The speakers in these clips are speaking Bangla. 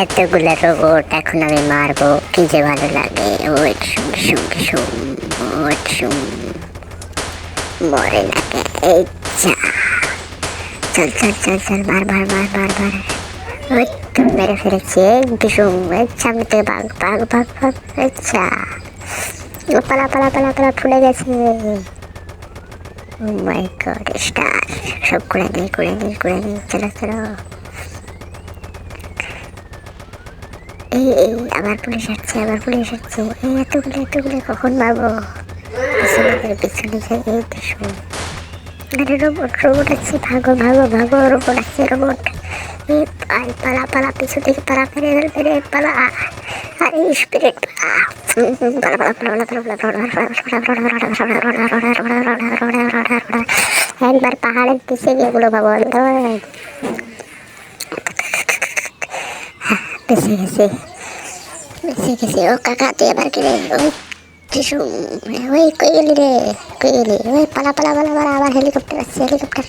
এতগুলো রোবট এখন আমি মারবো, কি যে ভালো লাগে। ওইট শুম শুম শুম, ওইট শুম, মরে না কে। এই যা, চল চল চল চল, মার মার মার মার মার। ওই তো মেরে ফেলেছি। এই বিশুম, এই সামনে থেকে ভাগ ভাগ ভাগ ভাগ। আচ্ছা, ও পালা পালা পালা পালা, ফুলে গেছে। ও মাই গড, স্টার সব করে নিই করে নিই করে নিই। চলো চলো। এই আবার পুলিশ আসছে, আবার পুলিশ আসছে। এই এতগুলো কখন মারবো? পিছনে যাই। এই তো শুন, আরে রোবট রোবট আছে, ভাগো ভাগো ভাগো, রোবট আছে রোবট। এই পালা পালা, পিছু থেকে পালা, ফেরে ফেরে পালা। আরে স্পিরিট পালা পালা পালা পালা। একবার পাহাড়ের পিছিয়ে গিয়ে গুলো ভগবান বেঁচে গেছে বেঁচে গেছে। ও কাকা তুই আবার কি রে? ওই কিছু, ওই কই গেলি রে? কই গেলি? ওই পালা পালা পালা পালা, আবার হেলিকপ্টার আসছে, হেলিকপ্টার।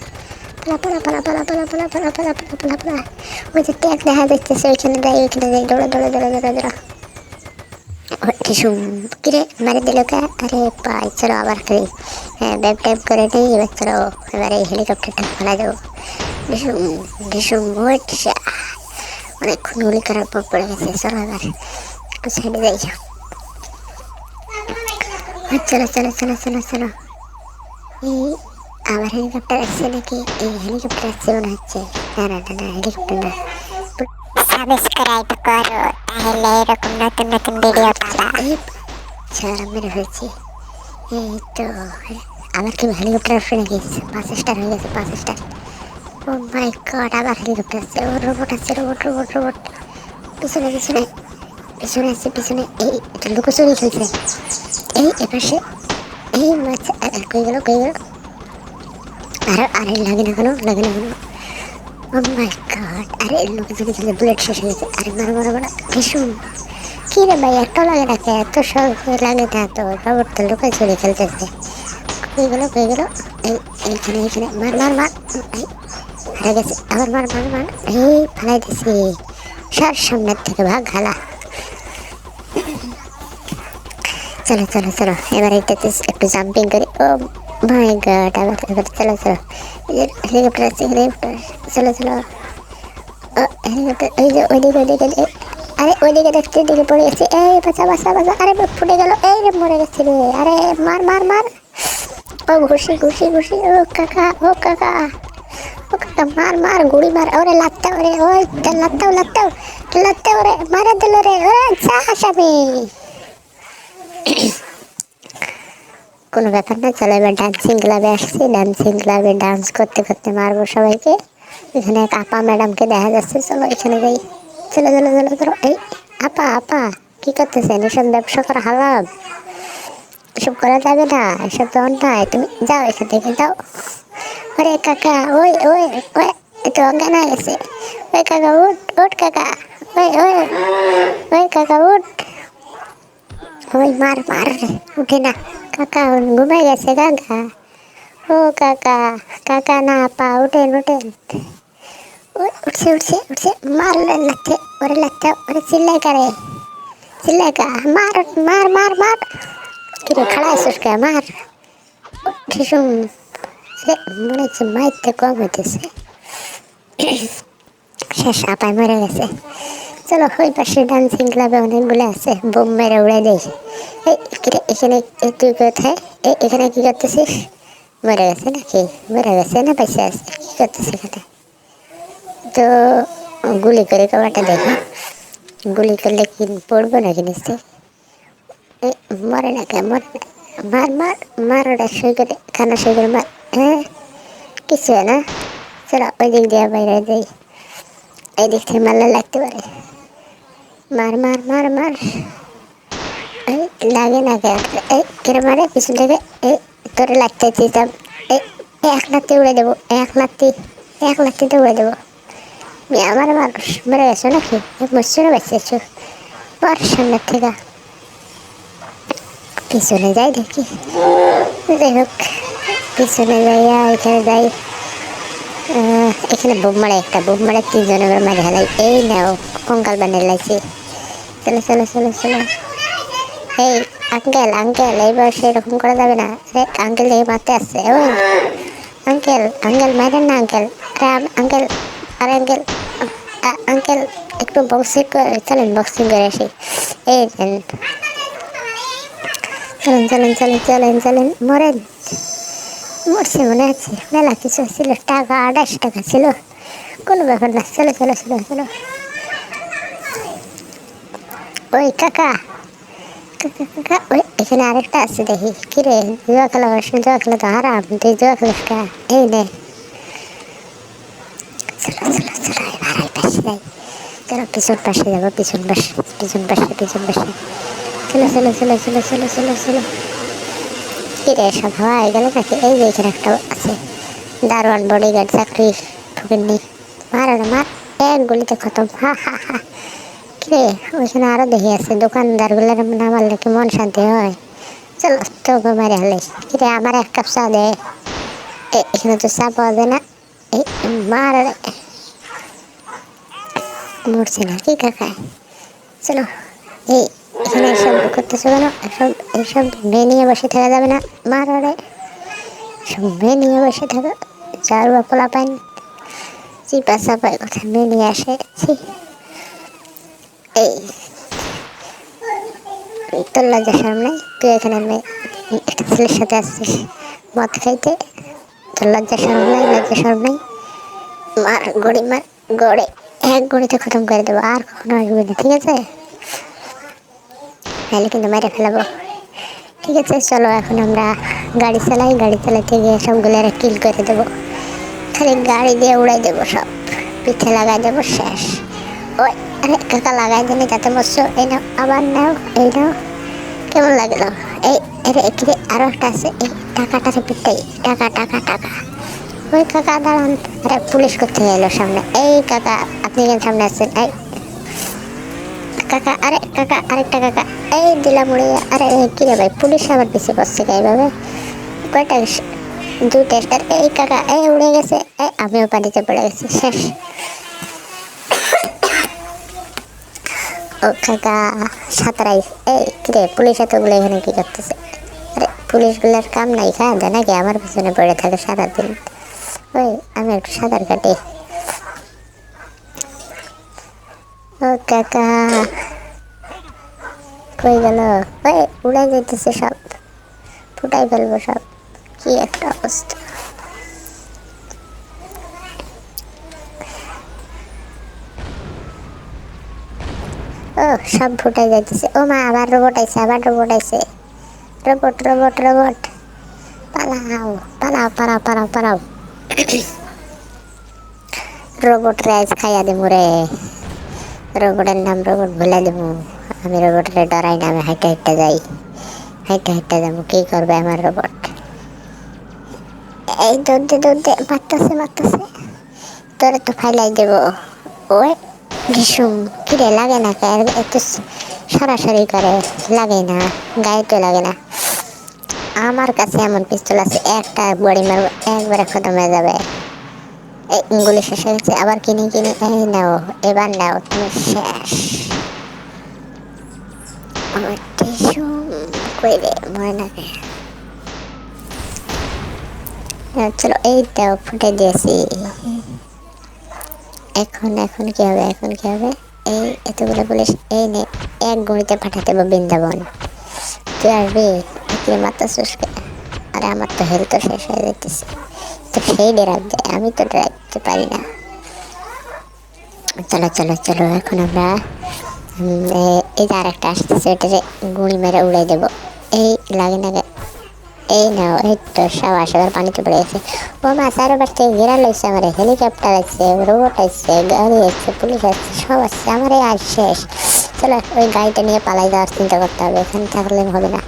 পালা পালা পালা পালা পালা পালা পালা পালা পালা পালা পালা। ওই যে ট্যাগ দেখা যাচ্ছে, ওইখানে যাই, ওইখানে যাই, দৌড়া দৌড়া দৌড়া দৌড়া দৌড়া। কিছু কিরে মারি দিল কে? আরে পাই, চলো আবার করি। হ্যাঁ, ব্যাগ ট্যাগ করে নিই। এবার চলো, এবার এই হেলিকপ্টারটা ফেলা যাবো। ডিসুম ডিসুম, ওইটা অনেকক্ষণ গুলি করার পর পড়ে গেছে। চলো এবার একটু সাইডে যাই। চলো চলো চলো চলো চলো। এই আবার হেলিকপ্টার আসছে নাকি? এই হেলিকপ্টার আসছে মনে হচ্ছে। না না না না, হেলিকপ্টার না। সাবস্ক্রাইব করো, তাহলে এরকম নতুন নতুন ভিডিও পাবা। এই ছাড়া মেরে হয়েছে। এই তো আবার কি হেলিকপ্টার আসছে নাকি? 5 স্টার হয়ে গেছে, 5 স্টার। ও মাই গড, আবার হেলিকপ্টার আসছে। ও রোবট আছে, রোবট রোবট রোবট। পিছনে পিছনে পিছনে আছে, পিছনে। এই এটা লুকোচুরি খেলছে। এই এপাশে। এই মাছ কই গেল কই গেল? আরে আরে লাগে না কেন, লাগে না কেন? ও মাই গড, আরে লুকোচুরি খেলে বুলেট শেষ হয়ে গেছে। আরে মারো মারো মারো। ভীষণ কি রে ভাই, এত লাগে না কে? এত সব লাগে না তো। রোবট তো লুকোচুরি খেলতেছে। কই গেল কই গেল? এই এইখানে এইখানে, মার মার মার। এই হারা গেছে, আবার মার মার মার। এই ফালাই দিছি। সর সামনের থেকে ভাগ হালা। চলো চলো চলো, এবার এইটাতে একটু জাম্পিং করি। ও মাই গড, আবার এবার চলো চলো। হেলিকপ্টার আছে, হেলিকপ্টার। চলো চলো। ও হেলিকপ্টার, ওই যে ওইদিকে ওইদিকে। আরে ওইদিকে দেখতে, দিকে পড়ে গেছে। এই বাঁচা বাঁচা বাঁচা। আরে ফুটে গেল। এই রে মরে গেছে রে। আরে মার মার মার। ও ঘুষি ঘুষি ঘুষি। ও কাকা, ও কাকা, ও কাকা, মার মার গুড়ি মার। ওরে লাত্তা, ওরে ওই লাত্তাও লাত্তাও লাত্তা, ওরে মারা দিল রে। ওরে যা আসামি। কোনো ব্যাপার না, চলো এবার ডান্সিং ক্লাবে আসছি। ডান্সিং ক্লাবে ডান্স করতে করতে মারবো সবাইকে। এখানে এক আপা ম্যাডামকে দেখা যাচ্ছে। চলো এখানে যাই। চলো চলো চলো চলো। এই আপা আপা, কি করতেছেন? এসব ব্যবসা করা হারাম, এসব করা যাবে না, এসব তো অন্যায়। তুমি যাও এখান থেকে, যাও। ওরে কাকা, ওই ওই ওই, একটু অজ্ঞান হয়ে গেছে। ওই কাকা উঠ উঠ কাকা। ওই ওই ওই কাকা উঠ। ওই মার মার, উঠে না কাকা, ঘুমাই গেছে কাকা। ও কাকা, কাকা না পা, উঠেন উঠেন। উঠছে উঠছে উঠছে, মারলে লাথে, ওরে লাথে, ওরে চিল্লাই কারে, চিল্লাই কা, মার মার মার মার। কিরে খাড়া আছিস কে? মার। ভীষণ মনে হচ্ছে মাইতে কম হইতেছে। শেষ, আপায় মরে গেছে। চলো ওই পাশে ডান্সিং ক্লাবে অনেকগুলো আছে, বোম মেরে উড়ে দেয়। এই কিরে এখানে, তুই কোথায়? এখানে কি করতেছিস? মরে গেছে নাকি? মরে গেছে না বেঁচে আছে? কি করতেছিস এখানে? তো গুলি করে কবাটা দেখি। গুলি করলে কি পড়বো নাকি নিশ্চয়? মরে না কে? মরে না। মার মার মার, ওটা সই করে, খানা সই করে মার। হ্যাঁ, কিছু না। চলো ওই দিক দিয়ে বাইরে যাই। এই দিক থেকে মারলে লাগতে পারে। মার মার মার মার। এই লাগে না কে? এই কেটে মারে পিছন থেকে। এই তোরে লাগতে দিতাম। এই এক লাত্তি উড়ে দেবো, এক লাত্তি, এক লাত্তিতে উড়ে দেবো। আমার মানুষ মরে গেছো নাকি? মরছো না বেঁচেছো? পর সামনের থেকে পিছনে যাই দেখি। যাই হোক, পিছনে যাইয়া এখানে যাই। এখানে বোম মারে, একটা বোম মারে 3 জনের মাঝে হেলাই। এই নাও কঙ্কাল বানিয়ে লাইছি। চলো চলো চলো চলো। এই আঙ্কেল আঙ্কেল, এই বয়সে এরকম করা যাবে না। আরে আঙ্কেল এই মারতে আসছে। ওই আঙ্কেল আঙ্কেল মারেন না আঙ্কেল। আরে আঙ্কেল, আরে আঙ্কেল, আঙ্কেল একটু বক্সিং করে চলেন, বক্সিং করে আসি। এই চলেন চলেন চলেন চলেন চলেন। মরেন, মরছে মনে আছে, মেলা কিছু ছিল, টাকা 28 টাকা ছিল, কোনো ব্যাপার না। চলো চলো চলো চলো। ওই কাকা কাকা কাকা, ওই এখানে আরেকটা আছে দেখি। কিরে জুয়া খেলা করিস না? জুয়া খেলা তো হারাম, তুই জুয়া খেলিস কা? এই নে। চলো চলো চলো, এবার এই পাশে যাই। চলো পিছন পাশে যাবো, পিছন পাশে পিছন পাশে পিছন পাশে। চলো চলো চলো চলো চলো চলো চলো। কিরে সব হওয়া হয়ে গেল নাকি? এই যে এখানে একটা আছে, দারোয়ান বডিগার্ড চাকরি ঠুকেননি। মার ওরে মার, এক গুলিতে খতম। হা হা হা। কিরে ওইখানে আরো দেখি আছে, দোকানদার গুলার না মারলে কি মন শান্তি হয়? চলো তোকে মারে হলে। কিরে আমার 1 কাপ চা দে। এখানে তো চা পাওয়া যায় না। এই মার ওরে, মরছে না কি কাকা? চলো। এই এখানে এসব করতেছো কেন? এসব এইসব মেয়ে নিয়ে বসে থাকা যাবে না। মার ওরে, সব মেয়ে নিয়ে বসে থাকা, চার বা পোলা পাইন চিপা চাপাই কথা মেয়ে নিয়ে আসে। এই তোর লজ্জা শরম নাই? তুই এখানে একটা ছেলের সাথে আসছিস মদ খাইতে? তোর লজ্জা শরম নাই? লজ্জা শরম নাই? মার গড়ি মার, গড়ে এক গড়িতে খতম করে দেবো, আর কখনো আসবি না, ঠিক আছে? নাহলে কিন্তু মেরে ফেলাবো। ঠিক আছে চলো, এখন আমরা গাড়ি চালাই, গাড়ি চালাতে গিয়ে সবগুলো কিল করে দেবো। খালি গাড়ি দিয়ে উড়াই দেবো, সব পিঠে লাগাই দেবো, শেষ। ওই আরে কাকা লাগাই দেনি, যাতে বসছো। এই নাও, আবার নাও, এই নাও। কেমন লাগলো? এই এরে এখানে আরো একটা আছে। এই টাকাটারে পিটাই, টাকা টাকা টাকা। ওই কাকা দাঁড়ান। আরে পুলিশ করতে এলো সামনে। এই কাকা আপনি কেন সামনে আসছেন? এই কাকা, আরে কাকা আরেকটা কাকা। এই দিলাম উড়ে। আরে কিরে ভাই, পুলিশ আবার পিছিয়ে বসছে এইভাবে? কয়টা? 2টা। এই কাকা এই উড়ে গেছে। এই আমিও পানিতে পড়ে গেছি, শেষ। ও কাকা সাঁতরাই। এই কিরে পুলিশ এতগুলো এখানে কি করতেছে? আরে পুলিশগুলোর কাম নাই, খাওয়া দেয় নাকি? আমার পিছনে পড়ে থাকে সারাদিন। ওই আমি একটু সাঁতার কাটি। ও কাকা কই গেল? ওই উড়ে যেতেছে সব, ফুটাই ফেলবো সব। কি একটা অবস্থা! ও সব ফুটাই যাইতেছে। ও মা, আবার রোবট আইছে, আবার রোবট আইছে। রোবট রোবট রোবট, পালাও পালাও পালাও পালাও পালাও। রোবট রাইজ খাইয়া দেবো রে। রোবটের নাম রোবট ভুলে দেবো। আমি রোবটের ডরাই না, আমি হাইটে হাইটে যাই, হাইটে হাইটে যাবো। কি করবে আমার রোবট? এই দৌড়তে দৌড়তে মারতেছে মারতেছে, তোরে তো ফাইলাই দেবো। ওই ভীষণ কিরে লাগে না? এত সরাসরি করে লাগে না, গায়ে তো লাগে না। আমার কাছে এমন পিস্তল আছে, একটা বড়ি মারবো একবারে খতম হয়ে যাবে। এই গুলি শেষ হয়ে গেছে, আবার কিনে কিনে। এই নাও, এবার নাও, তুমি শেষ। আমার টিস্যু কই রে, মনে নাকি? চলো, এই তো ফুটে দিয়েছি। এখন এখন কি হবে? এখন কি হবে? এই এতগুলো পুলিশ, এই নে, এক গুলিতে পাঠাতে হবে বৃন্দাবন। তুই আসবি? মাত্র শুষ্কে। আরে আমার তো হেলথ শেষ হয়ে যেতেছে, তো সেই ডেরাক দেয়, আমি তো ডেরাকতে পারি না। চলো চলো চলো, এখন আমরা এই যে আরেকটা আসতেছে, এটারে গুঁড়ি মেরে উড়াই দেবো। এই লাগে না? এই নাও, এই তো সাবাস, এবার পানিতে পড়ে গেছে। ও মা, চারোপাশ থেকে ঘেরা লাগছে আমার। হেলিকপ্টার আছে, রোবট আসছে, গাড়ি আসছে, পুলিশ আসছে, সব আসছে। আমার এই আজ শেষ। চলো ওই গাড়িটা নিয়ে পালাই যাওয়ার চিন্তা করতে হবে, এখানে থাকলে হবে না।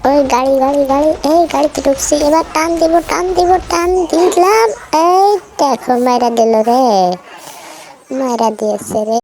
ওই গাড়ি গাড়ি গাড়ি, এই গাড়িতে ঢুকছি, এবার টান দিব টান দিব, টান দিলাম। এই দেখো মাইরা দিল রে, মাইরা দিয়েছে রে।